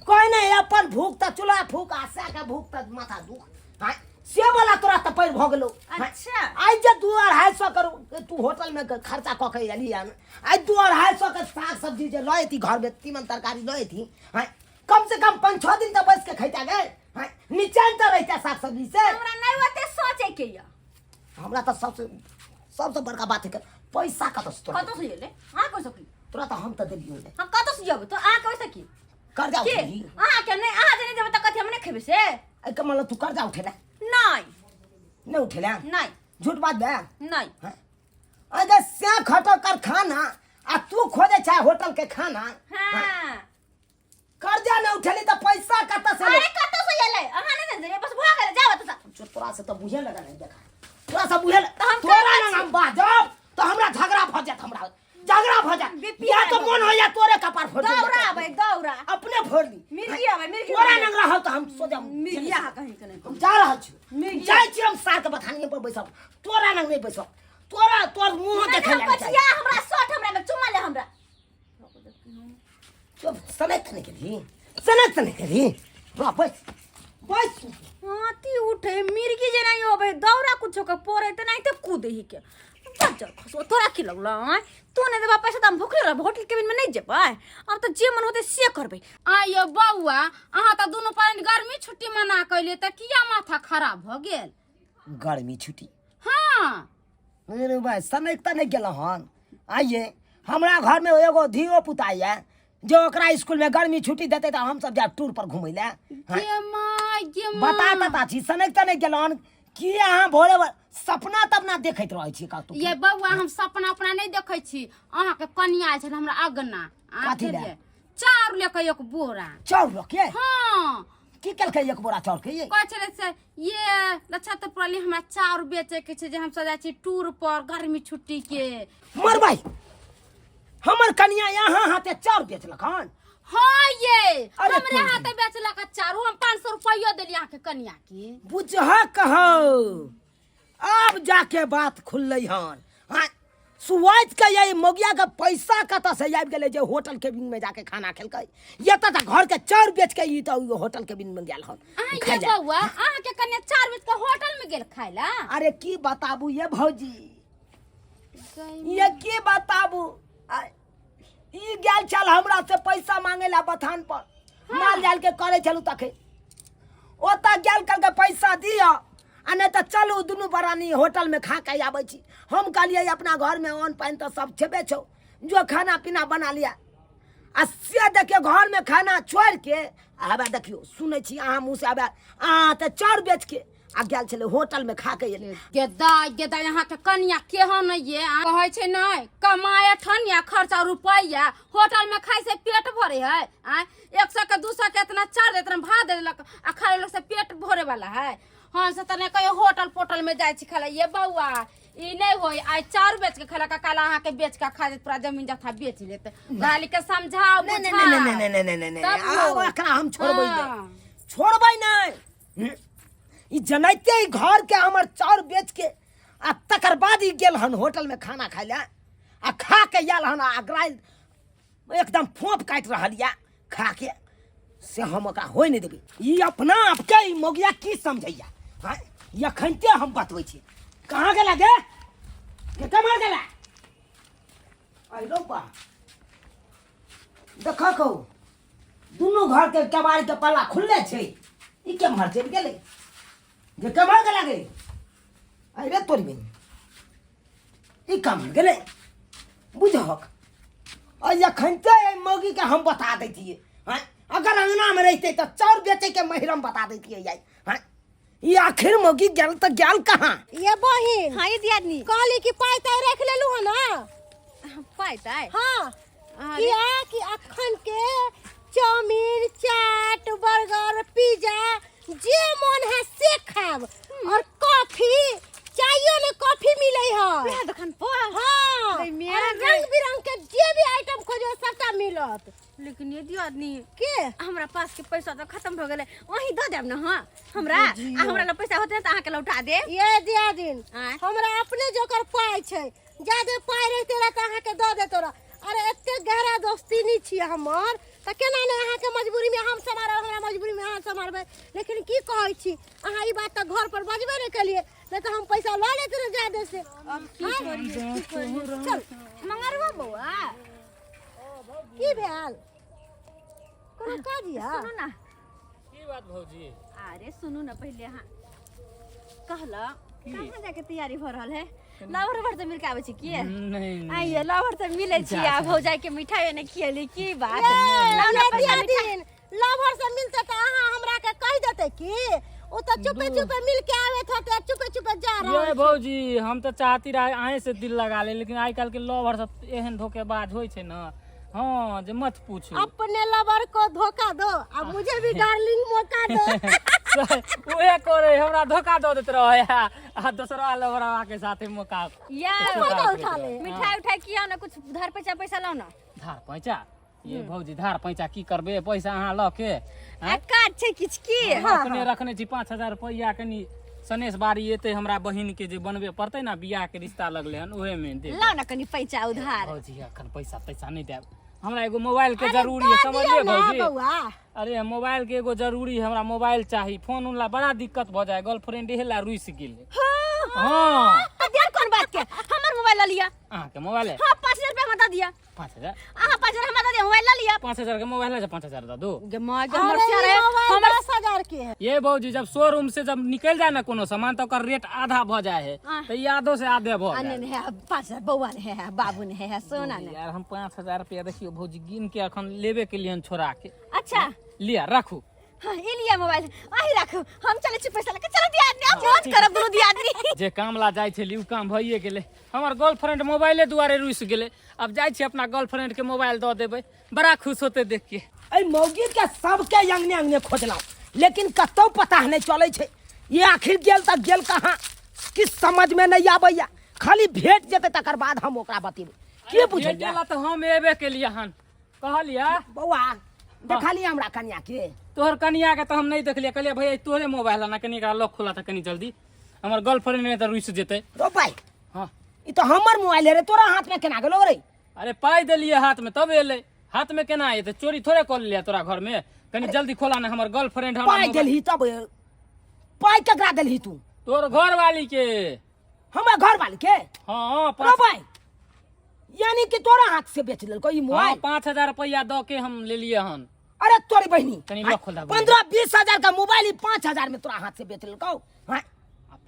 कोई नहीं अपन भूख त चूल्हा फूक, आशा का भूख त माथा दुख। हां से वाला तोरा त पैर भ गेलो। अच्छा आज जे 2-250 कर तू होटल में खर्चा क के एली आज 2-250 के साग सब्जी जे लए थी घर में, तीमन तरकारी लए थी। हां कम से कम 5-6 दिन त बस के खैता गए। हां नीचे त रहता साग सब्जी से। हमरा नहीं होते सोचे के या। हमरा त सबसे बड़का बात है पैसा कत से तोरा? कतो से ले? हां कइसे की? तोरा त हम त देलियो ले। हां कतो से जब तो आ कइसे की? कर्जा के उठेली। आ के नहीं आ जने जब तक कथि हम नहीं खेबे से? ए कमल तू कर्जा उठेला? नहीं नहीं उठेला? नहीं झूठ बात बे। नहीं अगर से खटो कर खाना आ तू खोजे चाहे होटल के खाना। हां कर्जा न उठेली त पैसा कत से ले? अरे कतो से ले? अहाँ नहीं दे बस भाग ले जाओ त। जो तोरा से त बुझे लगा नहीं देखा, तोरा से बुझे तो हम तोरा क्या ना हम बाजब तो हमरा झगड़ा भ जात, हमरा झगड़ा भ जात। या तो मन हो या तोरे कपार फोड़ दे। दौड़ा भाई दौड़ा अपने फोड़ दी। मिर्गी आवे मिर्गी। तोरा नंगरा हो तो हम सोजा मिर्गी आ कहीं के नहीं। हम जा रहल छी, मिर्गी जाय छी हम सार के बथानिए पर बैसब। तोरा नंग नहीं बैसब, तोरा तोर मुंह देखे हम ले बचिया हमरा शॉट हमरा में चुमा ले हमरा। तो सनक नहीं करी, सनक नहीं करी वापस बस। हाथी उठे मिर्गी जे नहीं होबे दौड़ा कुछो के पोरे त नहीं त कूदे ही के। बच्चा खसो तोरा की लगला? तू ने देबा पैसा त हम भूखले रह होटल केबिन में नहीं जेबै। अब त जे मन होते से करबे। आयो बउआ अहाँ त दोनों पानी गर्मी छुट्टी मना कइले त किया माथा खराब भ गेल? गर्मी छुट्टी? हाँ अरे भाई सनक त नहीं गेल हन। आइए हमरा घर में एगो धियो पुताइया जो ओकरा स्कूल में गर्मी छुट्टी देते त हम सब जा टूर पर घुमै ले। गे माय गे माय बता ता छी सनक त नहीं गेल हन कि अहाँ भोरे सपना तपना देखैत रहै छी का तू? ये बउआ हम सपना अपना नहीं देखै छी। अहाँ के कनिया छै हमरा अगना आ कथी ले? चाउर लेके एक बोरा। चाउर रखे? हाँ की केलकै एक बोरा चाउर के? कहै छलै से ये लच्छा पड़ली हमरा चाउर बेचे के छै जे हम सब जाइ छी टूर पर गर्मी छुट्टी के। मर भाई हमर कनिया यहाँ हाथे चाउर बेचलक हन? हाँ ये अरे हमरे कोई हाथे बेचला का चाउर हम 500 रुपया देली अहाँ के कनिया की। बुझह कहो अब जाके बात खुललै हन। हाँ सुवाइत के ये मोगिया का पैसा कत से आबि गेलै जे होटल केबिन में जाके खाना खेलकै। ये त घर के चाउर बेच के ई त होटल केबिन में गेल हन आ ये बउआ अहाँ के कन्या 4 बजे के होटल में गेल खाय ला। अरे की बताबू ये भौजी, ये की बताबू, ई गेल चल हमरा से पैसा मांगे ला बथान पर माल जाल के करे चलू तखे ओता गेल कल के पैसा दिया आ नहीं तो चलू दुनू बरानी होटल में खा के आबै छी। हम कहलिए अपना घर में अन्न पानी तो सब छेबे छौ, जो खाना पीना बना लिया आ से देखियो घर में खाना छोड़ के आबे देखियो सुनै छी अहाँ मुँह से आबे अहाँ तो चाउर बेच के आ गेल छले होटल में खा के एले। गेदा यहाँ के कन्या केहन ये कहै छै नै कमाए ठनिया खर्चा रुपैया होटल में खाइ से पेट भरे है। 100 के 200 के इतना चार इतना भात देलक आ खा लेलक से पेट भरे वाला है। हाँ से तने कहियो होटल पोटल में जाय छी खाला। ये बउआ ई नहीं होई आई चार बेच के खाला का काला अहाँ के बेच के खा दे पूरा जमीन जथा बेच लेते। गाली के समझाओ बुझा नहीं एकरा हम छोड़बै नहीं, छोड़बै नहीं। ई जनैते ही घर के हमर चाउर बेच के आ तकर बाद ही गेल हन होटल में खाना खाय ले आ खा के आयल हन आगरा एकदम फोप काट रहल या खा के से हम ओकरा होय नहीं देबै। ई अपना आपके ई मोगिया की समझैया हां यखनते हम बतबै छी। कहाँ गेला गे कमर गेला आई रो बा देखा कहू दुनू घर के कबाड़ी के पल्ला खुलले छै। ई केम्हर चलि गेलै जे कमर गेला गे आई रे तोरी बहिन ई कमर गेलै बुझहक। और यखनते मोगी के हम बता दैतियै हैं अगर अंगना में रहते तो चाउर बेचे के महिरम बता देती है हैं। ये आखिर मोगी गेल तो गेल कहाँ? ये बहिन हाँ ये दियादनी कहली कि पाई ताई रख लेलू है ना। पाई ताई हाँ किया कि अखन के चाउमीन चाट बर्गर पिज्जा जे मन है से खाब और कॉफी चाहिए ना कॉफी मिले है यह दुकान पर। हाँ भाई मेरा और रंग बिरंग के जे भी आइटम खोजो सबटा मिलत। लेकिन ये दियादनी के हमरा पास के पैसा तो खत्म हो गेले वही दे देब ना। हाँ हमरा ला पैसा होते तो अहाँ के लौटा दे। ये दिया दिन आँय? हमरा अपने जोकर पाई छै ज्यादा पाई रहते रह त अहाँ के दे देतो रह। अरे एते गहरा दोस्ती नहीं छी हमर त केना ने अहाँ के मजबूरी में हम समारब हमरा मजबूरी में अहाँ समारबै। लेकिन की कहै छी अहाँ ई बात त घर पर बजबे नहीं केलिए नहीं तो हम पैसा ला लेते रह ज्यादा से। अब की करिए चल मंगरवा बउआ की भेल कोनो काज या सुनो ना। की बात भौजी? अरे सुनू ना पहले हाँ कहला कहाँ जाके तैयारी हो रहल है लावर भर तो मिल के आवे छी की नहीं आइए लावर तो मिले छी आ भौजाई के मिठाई ने खियली की बात दिन लवर से मिलते त अहाँ हमरा के कह देते की ओ त चुपे चुपे मिल के आवे थे चुपे चुपे जा रहा ये भौजी हम तो चाहती रहे आए से दिल लगा ले लेकिन आज कल के लोभर सब एहन धोखेबाज होय छै ना। हाँ जे मत पूछो। अपने लवर को धोखा दो अब मुझे भी डार्लिंग मौका दो। ओए करे हमरा धोखा दो देत रहे आ दूसरा लवरवा के साथे मौका यार उठा ले मिठाई उठाई किया ना कुछ धार पैसा पैसा लाओ ना। धार पैसा ये भौजी धार पैसा की करबे पैसा अहाँ ल के काट छै किछ की अपने रखने छी 5000 रुपया कनी सनेश बारी एते हमरा बहिन के जे बनबे पड़ते ना बियाह के रिश्ता लगले हन ओहे में दे लाओ ना कनी पैसा उधार। भौजी अखन पैसा नहीं देब हमरा एगो मोबाइल के जरूरी है समझलिए भौजी। अरे मोबाइल के एगो जरूरी है हमरा मोबाइल चाहिए फोन उनला बड़ा दिक्कत भ जाए गर्लफ्रेंड हेला रुइस गेले। हां देर कौन बात के हमर मोबाइल लिया अहाँ के मोबाइल है हां 5000 रुपया मत दिया 5000 अहाँ 5000 हम दे मोबाइल लिया 5000 के मोबाइल है 5000 दा दो। हमर शेयर है हमर 10,000 के है। ये भौजी जब शोरूम से जब निकल जाए ना कोनो सामान तो ओकर रेट आधा भ जाए है तो ये आधो से आधे भ जाए। अने है 5000 बउआ ने है बाबू ने है सोना ने। यार हम 5000 रुपया देखियो भौजी गिन के अखन लेबे के लिए छोड़ा के अच्छा लिया रखू। हाँ ये लिया मोबाइल आही रखो हम चले छी पैसा लेके चलो दियादनी अब मौज करब दोनों दियादनी। जे काम ला जाय छली उ काम भइए गेले हमर गर्लफ्रेंड मोबाइले दुआरे रुइस गेले अब जाय छी अपना गर्लफ्रेंड के मोबाइल द देबै बड़ा खुश होते देख के। ऐ मौगी के सबके अंगने अंगने खोजलौ लेकिन कतौ पता नहीं चलै छै ये आखिर गेल त गेल कहाँ किस समझ में नहीं आबैया। खाली भेट जेते तकर बाद हम ओकरा बतेबै के बुझै गेला तो हम एबे के लिए हन कहलिया बौआ देखली हमरा कन्या के तोहर कनिया के तो हम नहीं देखलिए कहलिए भैया तोरे मोबाइल है ना कनी का लॉक खोला था कनी जल्दी हमर गर्लफ्रेंड में तो रुइस जेते रो भाई हां ई तो हमर मोबाइल है रे, तोरा हाथ में केना गेलो रे? अरे पाई दिलिए हाथ में तब एले, हाथ में केना आए? चोरी थोड़े कर लिया तोरा घर में। कनी जल्दी खोला ना, हमर गर्लफ्रेंड पाई देलही तब पाई केकरा देलही तू? तोर घर वाली के। हमर घर वाली के? हाँ पाई यानी कि तोरा हाथ से बेच लेलको ई मोबाइल? 5,000 रुपया दो के हम ले लिए हन। अरे तोरी बहनी कनी लॉक खोल दा। 15-20 हजार का मोबाइल 5,000 में तोरा हाथ से बेच लेलको? हाँ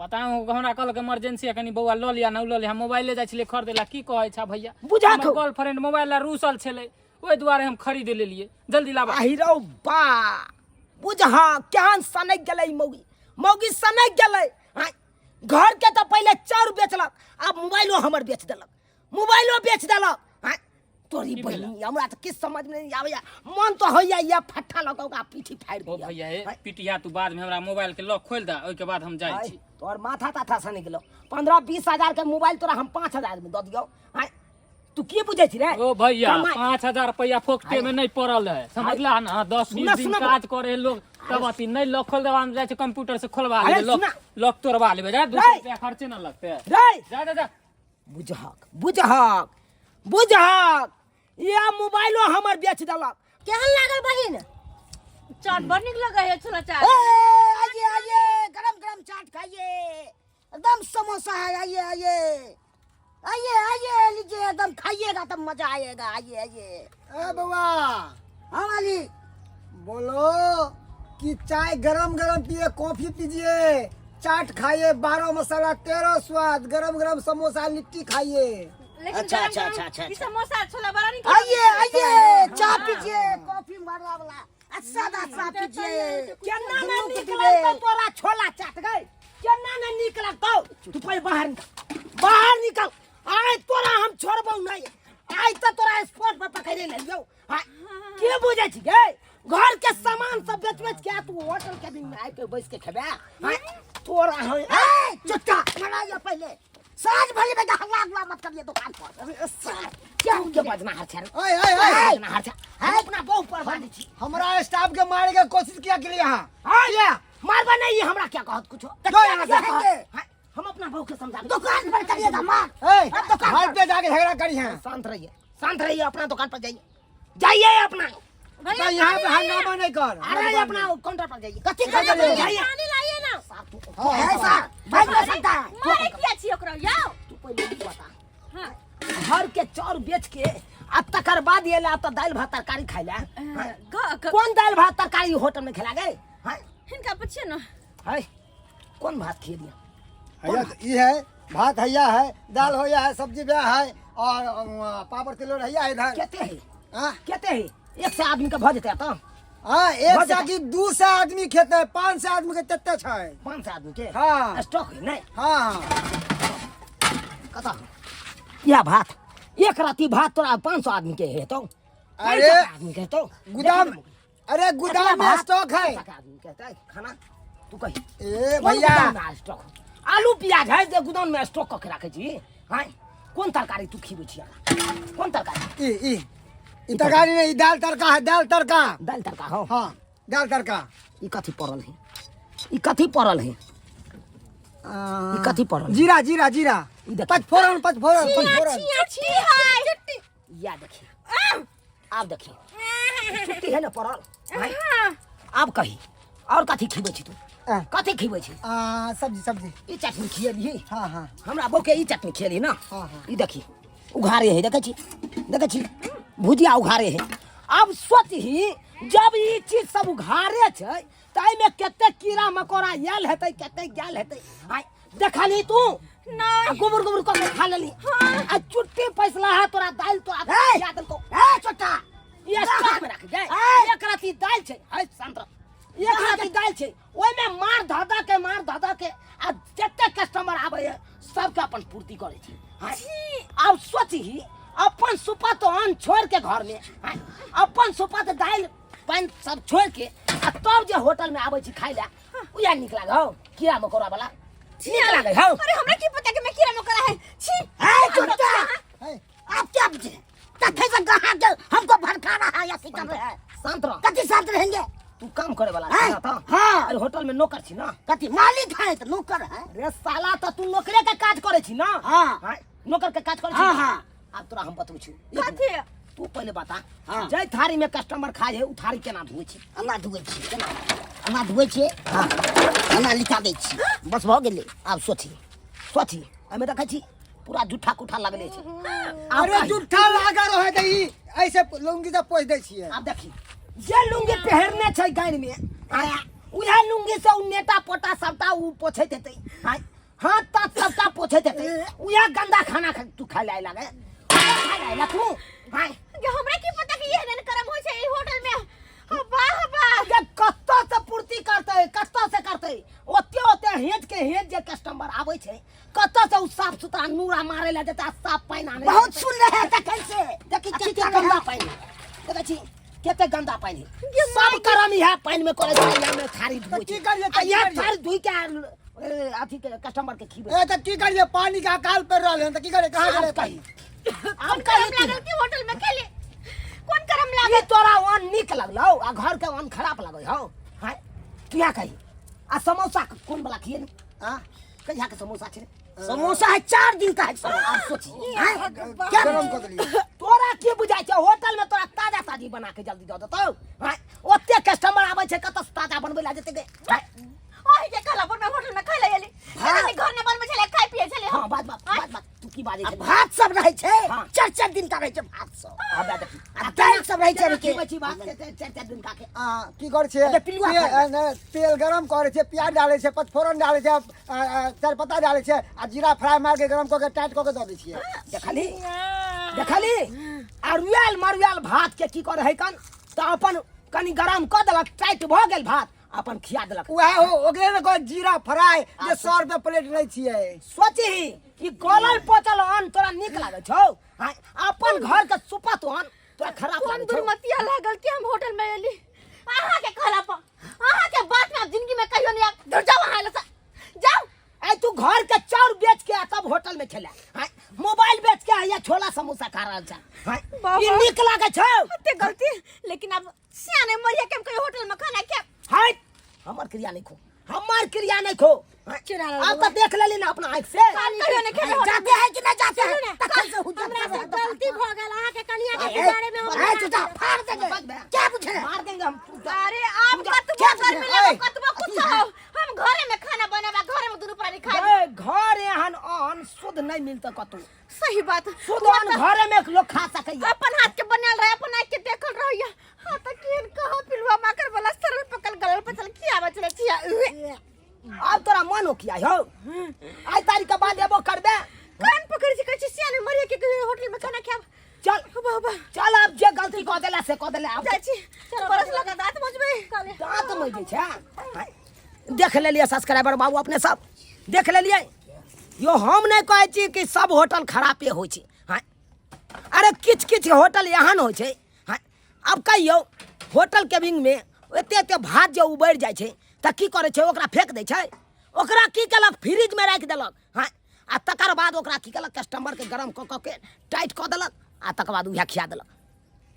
पता हो हमरा कल के इमरजेंसी है, कनी बौआ ल लिया ना ल लिया। हम मोबाइल ले जाय छले खरीदेला, की कहै छा भैया? बुझा हमर गर्लफ्रेंड मोबाइल ला रूसल छले, ओइ दुआरे हम खरीद लेलिए। जल्दी लाबा। आहिरौ बा बुझहा केहन सनक गेलै मौगी, मौगी सनक गेलै। हाँ घर के तो पहले चाउर बेचलक, अब मोबाइलो हमर बेच देलक, मोबाइलो बेच देलक। हाँ तोरी बहनी हमरा तो किस समझ में नहीं आवे। मन तो होइया ये फट्टा लगाओगा पीठी फाड़ ओ दिया। भैया हे पिटिया तू बाद में हमरा मोबाइल के लॉक खोल दा, ओइ के बाद हम जाय छी। तोर माथा ताथा सने गेलो। 15-20 हजार के मोबाइल तोरा हम 5,000 में द दियो। हाँ तू की बुझे छी रे? ओ भैया कमाई- 5,000 रुपया फोकटे में नहीं पड़ल है, समझला ना? 10-20 दिन काज करे लोग तब अति नहीं लॉक खोल देवा जाय छै, कंप्यूटर से खोलवा ले लॉक, लॉक तोड़वा लेबे जा। 200 रुपया खर्चे ना लगते। रे जा जा जा बुझहक बुझहक बुझहक ये मोबाइलो हमर बेच देलक। केहन लागल बहिन? चाट बड़ निक लगे है, छोला चाट। आइए आइए गरम गरम चाट खाइए, एकदम समोसा है। आइए आइए आइए आइए लीजिए, एकदम खाइएगा तब मजा आएगा। आइए आइए। ए बउआ, हाँ मालिक। बोलो कि चाय गरम गरम पिए, कॉफी पीजिए, चाट खाइए, 12 मसाला 13 स्वाद, गरम गरम समोसा लिट्टी खाइए। लेकिन अच्छा, गरम अच्छा, गरम अच्छा, अच्छा, ई अच्छा। समोसा छोला बड़ा निक। आइए आइए चाय पीजिए, कॉफी मारला वाला अच्छा सा पीजिए। केना ना निकलल तो तोरा छोला चाट गई, केना ना निकलल तो? तू पहले बाहर निकल, बाहर निकल। आय तोरा हम छोड़बौ नहीं, आय तो तोरा स्पॉट पर पकड़े ले लियो। हां के बुझै छी गे? घर के सामान सब बेच बेच के तू होटल के भी में आइ के बैस के खेबे? हां तोरा हम ए चुट्टा मनाइए पहले, साज भले में हल्ला हल्ला मत करिए दुकान पर। अरे साला क्या के बजना हर छन? ओए ओए ओए, बजना हर छन हम अपना बहु पर बांधी छी। हमारा स्टाफ के मारे के कोशिश किया के लिए यहाँ। हां ये मारबा नहीं, हमरा क्या कहत कुछ? जो यहाँ से हां हम अपना बहु के समझा दुकान पर करिएगा मार। ए, घर पे जाके झगड़ा करी हैं। शांत रहिए, अपना दुकान पर जाइए, जाइए अपना। तो यहाँ पे हंगामा नहीं कर। अरे अपना काउंटर पर जाइए। कथी करिए? जाइए पानी लाइए ना। है सर, भाग नहीं सकता है। मारे किया छी ओकरा याओ। तू पहले ई बता, हां घर के चाउर बेच के आ तकर बाद ये ला तो दाल भात तरकारी खाइ ला। कौन दाल भात तरकारी होटल में खिला गए? हां हिनका पूछिए ना। है कौन भात खिए दिया? हैया ये है भात, हैया है दाल, होया है सब्जी ब्याह है, और पापड़ तिलोड़ हैया है इधर। कहते हैं हाँ कहते हैं एक से आदमी का भज देता तो हाँ, एक से की 2 से आदमी खेते हैं, 5 से आदमी के तेते छै। 5 से आदमी के हाँ स्टॉक है नहीं? हाँ कता या भात एक राती भात तोरा 500 आदमी के है तो? अरे 500 आदमी के तो गोदाम, अरे गोदाम में स्टॉक है। आदमी कहता है खाना तू कही ए कौन भैया, गोदाम में स्टॉक आलू प्याज है जे गोदाम में स्टॉक करके रखे छी? हां कौन तरकारी तू खीबे छी? कौन तरकारी? ई तरकारी नहीं, दाल तड़का है, दाल तड़का। दाल तड़का हो? हाँ दाल तड़का। ई कथी पड़ल है? ई कथी पड़ल है? ई कथी पड़ल है? जीरा जीरा जीरा, ई देखी। पचफोरन पचफोरन पचफोरन। छी हाय चिट्टी। या देखिए आप देखिए छुट्टी है ना पड़ल। हां आप कही और कथी खीबे छी तू? कथी खीबे छी? सब्जी सब्जी। ई चटनी खिएली? हाँ हाँ हमरा बो के ई चटनी खिएली ना? हाँ हाँ। ई देखी उघारे है, देखे छी भुजिया उघारे है। अब सोच ही जब ई चीज सब उघारे छै ताई में केते कीड़ा मकोड़ा आयल हेतै, केते गेल हेतै। हाय देखली तू नहीं गोबर गोबर क के खा लेली। आ चुट्टी पैसला है तोरा दाल तोरा खिया देलको। ए चुट्टा ये स्टॉक में रख गए। एक राती दाल छै, हाय शांत रह। एक राती दाल छै, ओय में मार धादा के आ जते कस्टमर आबै है सबके अपन पूर्ति करे छै। हाय अब सोच ही अपन सुपत अन्न छोड़ के घर में, हाय अपन सुपत दाल पान सब छोड़ के आ तब जे होटल में आबै छी खाइ ला, उया निक लाग हो कीड़ा मकोड़ा वाला निक लाग हो। अरे हमरा की पता कि मैं कीड़ा मकोड़ा है। छी ए चुट्टा आप क्या बुझे? कथे से कहां के हमको भड़का रहा है या सिखा रहा है? शांत रह, कथी साथ रहेंगे? तू काम करे वाला हैं? है ना? हाँ। अरे होटल में नौकर छी ना? कथी मालिक है तो नौकर है? रे साला तो तू नौकरे के काज करे छी ना? हाँ। हाय नौकर के काज कर हाँ हाँ अब तोरा हम बतबै छी कथी तू पहले बता हाँ। जय थारी में कस्टमर खाए है उ थारी केना धोए छी अन्ना धुए छी केना अन्ना धुए छी हाँ अन्ना लिखा दै छी बस भऽ गेलै आब सोची एमे देखै छी पूरा झूठा कुठा लगले छै अरे जुठा लागा रहे त ई ऐसे लुंगी से पोछ दै छियै अब देखी जे लुंगी पहरने छै गाइन में उहे लुंगी से उ नेटा पोटा सबटा उ पोछैत हेतै हाथ तात सबटा पोछैत हेतै उहे गंदा खाना तू खाइ लाय लागे खाइ लाय ला तू हमरा की पता कि एहन कर्म होय छै ई होटल में हब्बा जे कत्तो से पूर्ति करतै कत्तो से करतै ओते हेज के हेज जे कस्टमर आबै छै कत्तो से उ साफ सुथरा नूरा मारे ला जेता साफ पानी आने बहुत सुन रहे हैं कैसे देखी कते गंदा पानी देखै छी कते गंदा पानी सब करम इहा पानी में करे छै इहा में थारी धोइ की छै करिए आ इहा थारी धोइ के अथी के कस्टमर के खिबै ए त की करिए पानी का अकाल पर रहले त की करे कहां गेले कही अब करम लागल कि होटल में खेले कौन करम लागल ये तोरा वन निक लगलौ आ घर के वन खराब लगै हौ हां किया कही आ समोसा कोन वाला खिए हां कहिया के समोसा छै समोसा है 4 दिन का है समोसा आप सोची क्या गरम कर दिए तोरा की बुझाइ छै होटल में तोरा ताजा ताजी बना के जल्दी दऽ देतौ हां ओते कस्टमर आबै छै कत ताजा बनबै ला जेतै ओही जे कला पर में होटल में खाइ ले एली घर में बनबै छले खाइ पिए छले हां बात तू की बाजे छै भात सब रहे छै हाँ। 4 दिन का रहे छै भात सब आबा देखी आ दाल सब रहे छै की बची बात 4 दिन का के की करे छै अबे पिलुआ तेल गरम करे छै प्याज डाले छै पचफोरन डाले छै तेजपत्ता डाले छै आ जीरा फ्राई मार के गरम क के टाइट क के दऽ दै छियै देखली आ रुयाल भात के की करे है कन त अपन कनी गरम क देलक टाइट भ गेल भात अपन खिया देलक वह हो ओकरे में कोई जीरा फ्राई जे 100 रुपए प्लेट लै छियै सोची ई गलल पोचल अन तोरा निक लागे छौ हां अपन घर के सुपत अन तोरा खराब कौन लागे छौ दुर्मतिया लागल कि हम होटल में एली आहा के खला पर आहा के बात में जिंदगी में कहियो नहीं आप जाओ वहां ले जाओ ए तू घर के चाउर बेच के तब होटल में खेला हां मोबाइल बेच के या छोला समोसा खा रहल छ हां ई निक लागे छौ ते गलती लेकिन अब सियाने मरिया के हम कहीं होटल में खाना के हां हमर क्रिया नहीं खो अब तो देख लेली ना अपना आंख से कहियो नहीं खेले जाते हैं कि नहीं जाते हैं तखन से हमरा से गलती भ गेल अहाँ के कनिया के बारे में हम चचा फाड़ देंगे क्या पूछे मार देंगे हम अरे आप कतबो घर में ले कतबो कुछ हो हम घरे में खाना बनावा घरे में दुनु प्राणी खाए घर एहन अन शुद्ध नहीं मिलता कतौ सही बात शुद्ध अन घरे में लोग खा सकैया अपन हाथ के बनल रहे अपन आँख के देखल रहिया हां त केन कहो पिलवा माकर वाला सरल पकल गलल पचल किया बचले छिया अब तोरा मनो किया हो आई तारीख के बाद एबो करबे कान पकड़ के कहै सियाने मरिया के होटल में खाना खाब चल बाबा चल अब जे गलती क देला से क देला अब चाची बरस लगा दांत मजबे दांत मज छै देख लेलिए सब्सक्राइबर बाबू अपने सब देख लेलिए यो हम नहीं कहै छी कि सब होटल खराबे होइ छै हां अरे किछ होटल एहन होइ छै हां अब कहियो होटल केबिन में एते भात जे उबैर जाइ छै त की करे छै ओकरा फेंक दै छै ओकरा की केलक फ्रिज में राख देलक हां आ तकर बाद ओकरा की केलक कस्टमर के गरम क के टाइट क देलक आ तकर बाद उहे खिया देलक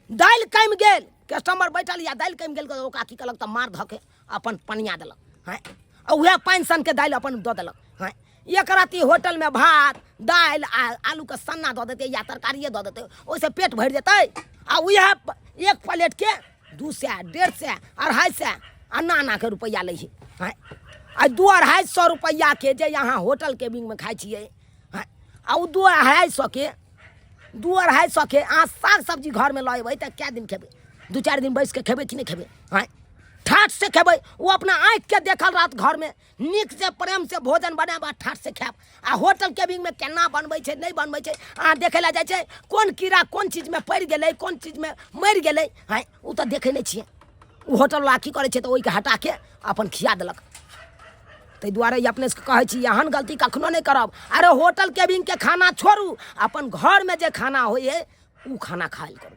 दाल कम गेल कस्टमर बैठल या दाल कम गेल ओकरा की केलक त मार ध के अपन पनिया देलक हां आ उहे पानि सन के दाल अपन द देलक हां एक राती होटल में भात दाल आ आलू के सन्ना द देते या तरकारिए द देते ओइसे पेट भर जेतै आ उहे एक प्लेट के 200 150 250 अन्ना के रुपया लै छै हां आ 200-250 रुपया के जे यहाँ होटल के बिंग में खाइ छियै हां आ उ 200-250 के 200-250 के अहाँ साग सब्जी घर में लऽ अयबै तऽ कए दिन खेबै 2-4 दिन बैस के खेबै कि नहीं खेबै हां ठाठ से खेबै वो अपना आँख के देखल रात घर में नीक से प्रेम से भोजन बनाबा ठाठ से खायब आ होटल केबिन में केना बनबै छै नहीं बनबै छै अहाँ देखे ला जाइ छै कोन कीड़ा कोन चीज में पड़ि गेलै कोन चीज में मरि गेलै हां उ तऽ देखै नहीं छियै उ होटल वाला की करै छै तऽ ओहि के हटा के अपन खिया देलक ताहि दुआरे अपने से कहै छी एहन गलती कखनो नहीं करब अरे होटल केबिन के खाना छोड़ू अपन घर में जे खाना होइए उ खाना खायल करू